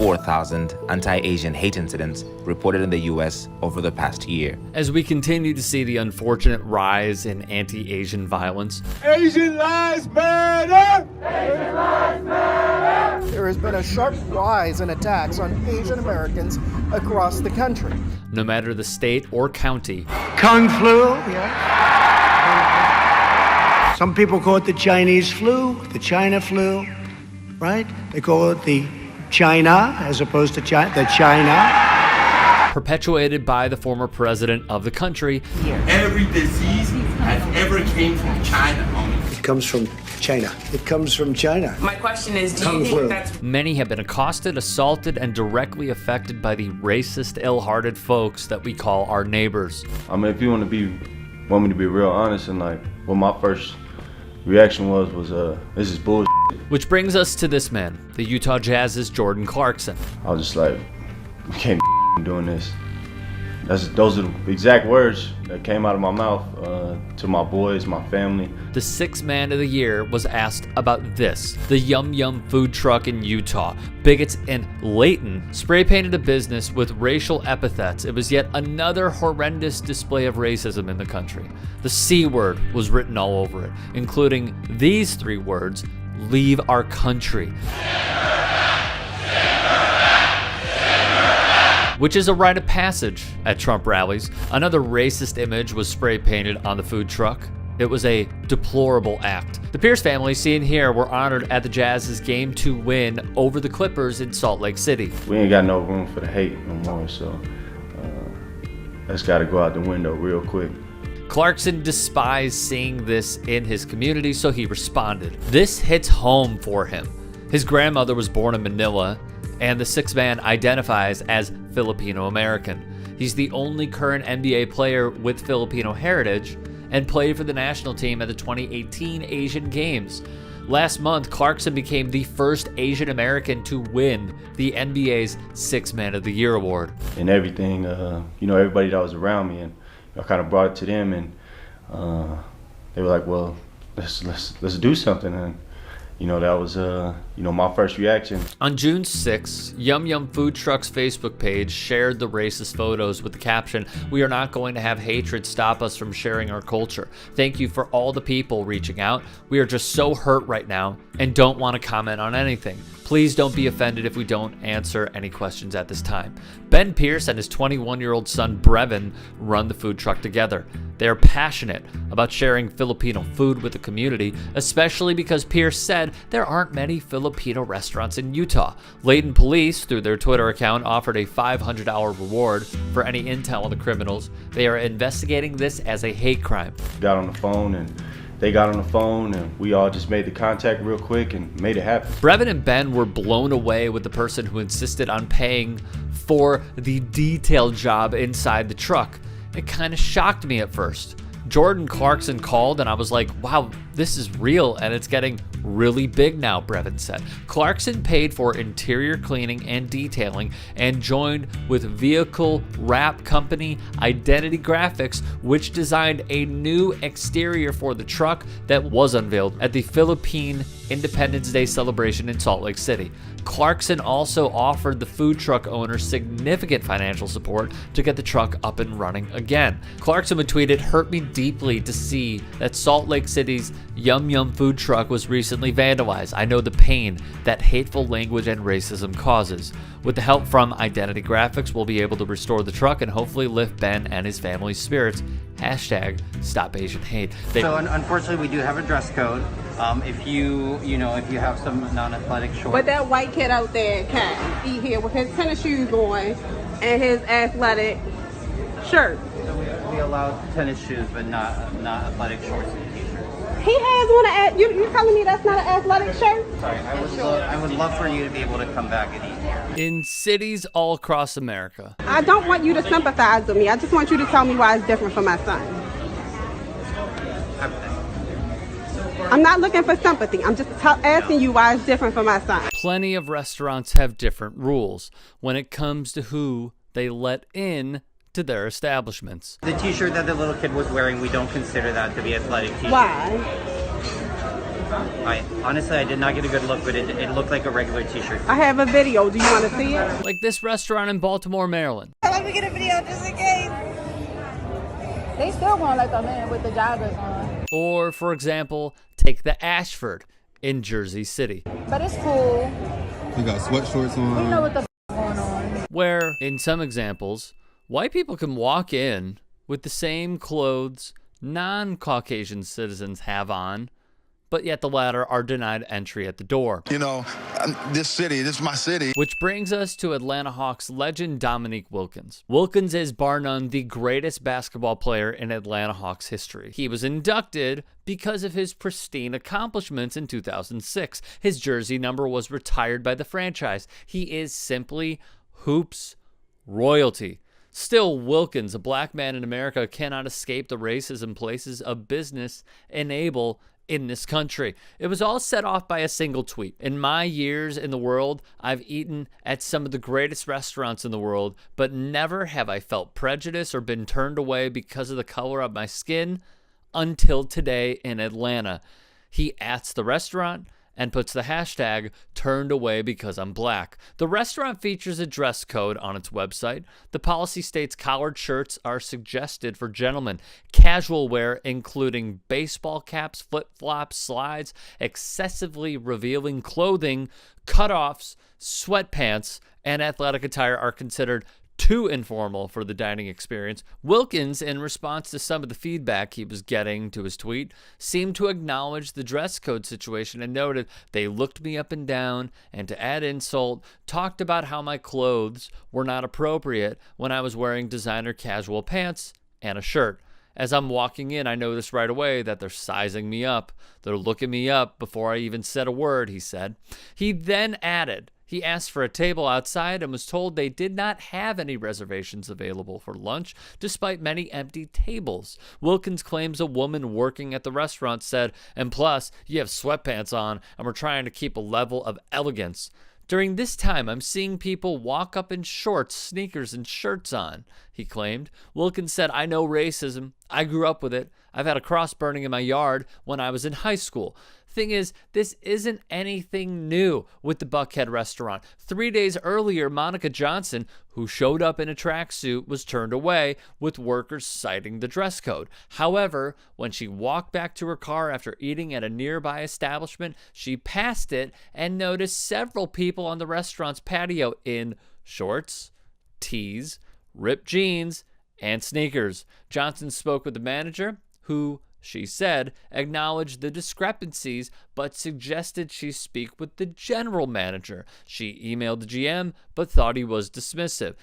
4,000 anti-Asian hate incidents reported in the U.S. over the past year. As we continue to see the unfortunate rise in anti-Asian violence, Asian lives matter! Asian lives matter! There has been a sharp rise in attacks on Asian Americans across the country. no matter the state or county, Kung flu, yeah. Some people call it the Chinese flu, the China flu, right? They call it the China as opposed to the China. perpetuated by the former president of the country. Every disease has ever came from China, homie. It comes from China. It comes from China. My question is, do Kung you think flu. that's... Many have been accosted, assaulted, and directly affected by the racist, ill-hearted folks that we call our neighbors. I mean, if you want me to be real honest, and like, what my first reaction was this is bullshit. Which brings us to this man, the Utah Jazz's Jordan Clarkson. I was just like, we can't be doing this. Those are the exact words that came out of my mouth to my boys, my family. The sixth man of the year was asked about this. The Yum Yum food truck in Utah. Bigots in Layton spray painted a business with racial epithets. It was yet another horrendous display of racism in the country. The C word was written all over it, including these three words: leave our country. Which is a rite of passage at Trump rallies. Another racist image was spray painted on the food truck. It was a deplorable act. The Pierce family, seen here, were honored at the Jazz's Game 2 win over the Clippers in Salt Lake City. We ain't got no room for the hate no more, so that's got to go out the window real quick. Clarkson despised seeing this in his community, so he responded. This hits home for him. His grandmother was born in Manila, and the sixth man identifies as Filipino American. He's the only current NBA player with Filipino heritage and played for the national team at the 2018 Asian Games. Last month, Clarkson became the first Asian American to win the NBA's Sixth Man of the Year award. And everything, everybody that was around me, and I kind of brought it to them, and they were like, "Well, let's do something." And that was, my first reaction. On June 6th, Yum Yum Food Truck's Facebook page shared the racist photos with the caption, "We are not going to have hatred stop us from sharing our culture. Thank you for all the people reaching out. We are just so hurt right now and don't want to comment on anything. Please don't be offended if we don't answer any questions at this time." Ben Pierce and his 21-year-old son Brevin run the food truck together. They are passionate about sharing Filipino food with the community, especially because Pierce said there aren't many Filipino restaurants in Utah. Layton police, through their Twitter account, offered a $500 reward for any intel on the criminals. They are investigating this as a hate crime. Got on the phone, and they got on the phone, and we all just made the contact real quick and made it happen. Brevin and Ben were blown away with the person who insisted on paying for the detail job inside the truck. It kind of shocked me at first. Jordan Clarkson called and I was like, wow, this is real and it's getting really big now, Brevin said. Clarkson paid for interior cleaning and detailing and joined with vehicle wrap company Identity Graphics, which designed a new exterior for the truck that was unveiled at the Philippine Independence Day celebration in Salt Lake City. Clarkson also offered the food truck owner significant financial support to get the truck up and running again. Clarkson would tweet, "It hurt me deeply to see that Salt Lake City's Yum Yum food truck was recently vandalized. I know the pain that hateful language and racism causes. With the help from Identity Graphics, we'll be able to restore the truck and hopefully lift Ben and his family's spirits. Hashtag Stop Asian Hate." So unfortunately, we do have a dress code. If you have some non-athletic shorts. But that white kid out there can't eat here with his tennis shoes on and his athletic shirt. So we allow tennis shoes, but not athletic shorts and t-shirts. He has one. You telling me that's not an athletic shirt? Sorry, I would love for you to be able to come back and eat here. In cities all across America. I don't want you to sympathize with me. I just want you to tell me why it's different for my son. I'm not looking for sympathy. I'm just asking you why it's different for my son. Plenty of restaurants have different rules when it comes to who they let in to their establishments. The t-shirt that the little kid was wearing, we don't consider that to be athletic t-shirt. Why? Honestly, I did not get a good look, but it looked like a regular t-shirt. I have a video. Do you want to see it? Like this restaurant in Baltimore, Maryland. Let me get a video just in case. They still won't let them in with the joggers on. Or, for example, take the Ashford in Jersey City. But it's cool. You got sweatshorts on. We know what the going on. Where, in some examples, white people can walk in with the same clothes non-Caucasian citizens have on, but yet the latter are denied entry at the door. You know, this is my city. Which brings us to Atlanta Hawks legend Dominique Wilkins. Wilkins is bar none the greatest basketball player in Atlanta Hawks history. He was inducted because of his pristine accomplishments in 2006. His jersey number was retired by the franchise. He is simply hoops royalty. Still, Wilkins, a black man in America, cannot escape the racism places of business enable in this country. It was all set off by a single tweet. In my years in the world, I've eaten at some of the greatest restaurants in the world, but never have I felt prejudice or been turned away because of the color of my skin until today in Atlanta. He ats the restaurant and puts the hashtag turned away because I'm black. The restaurant features a dress code on its website. The policy states collared shirts are suggested for gentlemen. Casual wear, including baseball caps, flip-flops, slides, excessively revealing clothing, cutoffs, sweatpants, and athletic attire are considered too informal for the dining experience. Wilkins, in response to some of the feedback he was getting to his tweet, seemed to acknowledge the dress code situation and noted, "They looked me up and down, and to add insult, talked about how my clothes were not appropriate when I was wearing designer casual pants and a shirt. As I'm walking in, I noticed right away that they're sizing me up. They're looking me up before I even said a word," he said. He then added, he asked for a table outside and was told they did not have any reservations available for lunch, despite many empty tables. Wilkins claims a woman working at the restaurant said, "And plus, you have sweatpants on, and we're trying to keep a level of elegance. During this time, I'm seeing people walk up in shorts, sneakers, and shirts on," he claimed. Wilkins said, "I know racism. I grew up with it. I've had a cross burning in my yard when I was in high school. Thing is, this isn't anything new with the Buckhead restaurant. 3 days earlier, Monica Johnson, who showed up in a tracksuit, was turned away with workers citing the dress code. However, when she walked back to her car after eating at a nearby establishment, she passed it and noticed several people on the restaurant's patio in shorts, tees, ripped jeans, and sneakers. Johnson spoke with the manager, who, she said, acknowledged the discrepancies, but suggested she speak with the general manager. She emailed the GM, but thought he was dismissive.